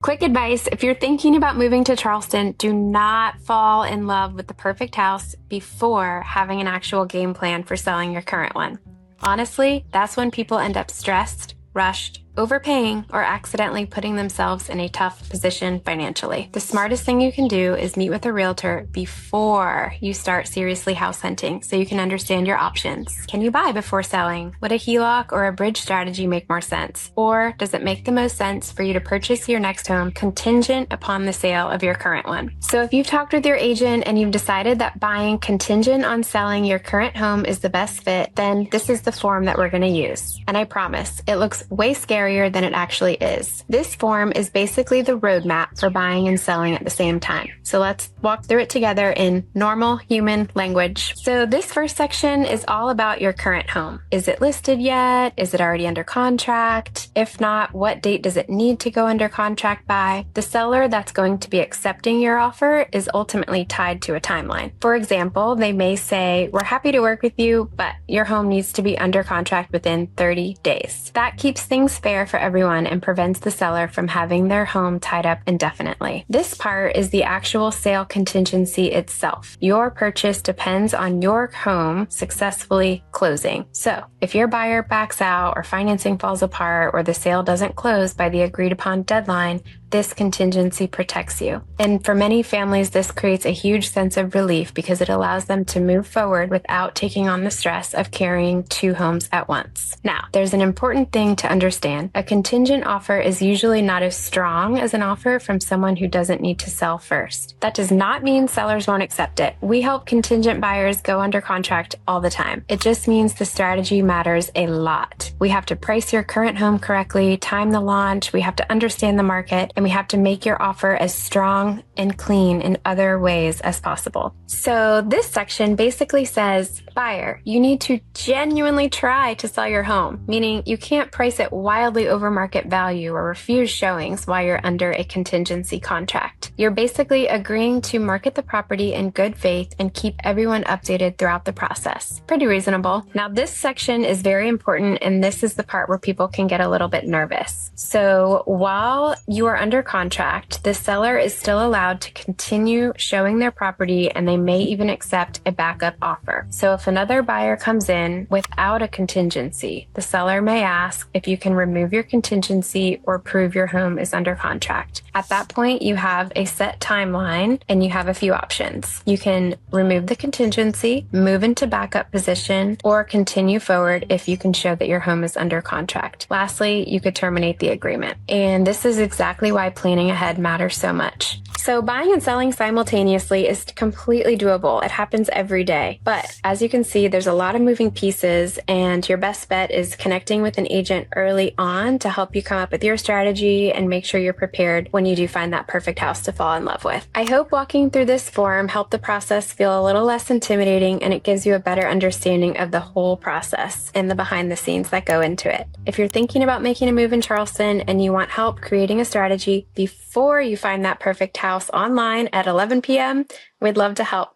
Quick advice, if you're thinking about moving to Charleston, do not fall in love with the perfect house before having an actual game plan for selling your current one. Honestly, that's when people end up stressed, rushed, overpaying, or accidentally putting themselves in a tough position financially. The smartest thing you can do is meet with a realtor before you start seriously house hunting so you can understand your options. Can you buy before selling? Would a HELOC or a bridge strategy make more sense? Or does it make the most sense for you to purchase your next home contingent upon the sale of your current one? So if you've talked with your agent and you've decided that buying contingent on selling your current home is the best fit, then this is the form that we're going to use. And I promise, it looks way scarier than it actually is. This form is basically the roadmap for buying and selling at the same time. So let's walk through it together in normal human language. So this first section is all about your current home. Is it listed yet? Is it already under contract? If not, what date does it need to go under contract by? The seller that's going to be accepting your offer is ultimately tied to a timeline. For example, they may say, we're happy to work with you, but your home needs to be under contract within 30 days. That keeps things fair for everyone and prevents the seller from having their home tied up indefinitely. This part is the actual sale contingency itself. Your purchase depends on your home successfully closing. So if your buyer backs out or financing falls apart or the sale doesn't close by the agreed upon deadline, this contingency protects you. And for many families, this creates a huge sense of relief because it allows them to move forward without taking on the stress of carrying two homes at once. Now, there's an important thing to understand. A contingent offer is usually not as strong as an offer from someone who doesn't need to sell first. That does not mean sellers won't accept it. We help contingent buyers go under contract all the time. It just means the strategy matters a lot. We have to price your current home correctly, time the launch, we have to understand the market, and we have to make your offer as strong and clean in other ways as possible. So this section basically says, buyer, you need to genuinely try to sell your home, meaning you can't price it wildly over market value or refuse showings while you're under a contingency contract. You're basically agreeing to market the property in good faith and keep everyone updated throughout the process. Pretty reasonable. Now this section is very important, and this is the part where people can get a little bit nervous. So while you are under contract, the seller is still allowed to continue showing their property, and they may even accept a backup offer. So if another buyer comes in without a contingency, the seller may ask if you can remove your contingency or prove your home is under contract. At that point, you have a set timeline and you have a few options. You can remove the contingency, move into backup position, or continue forward if you can show that your home is under contract. Lastly, you could terminate the agreement. And this is exactly why planning ahead matters so much. So buying and selling simultaneously is completely doable. It happens every day. But as you can see, there's a lot of moving pieces, and your best bet is connecting with an agent early on to help you come up with your strategy and make sure you're prepared when you do find that perfect house to fall in love with. I hope walking through this form helped the process feel a little less intimidating, and it gives you a better understanding of the whole process and the behind the scenes that go into it. If you're thinking about making a move in Charleston and you want help creating a strategy before you find that perfect house online at 11 p.m., we'd love to help.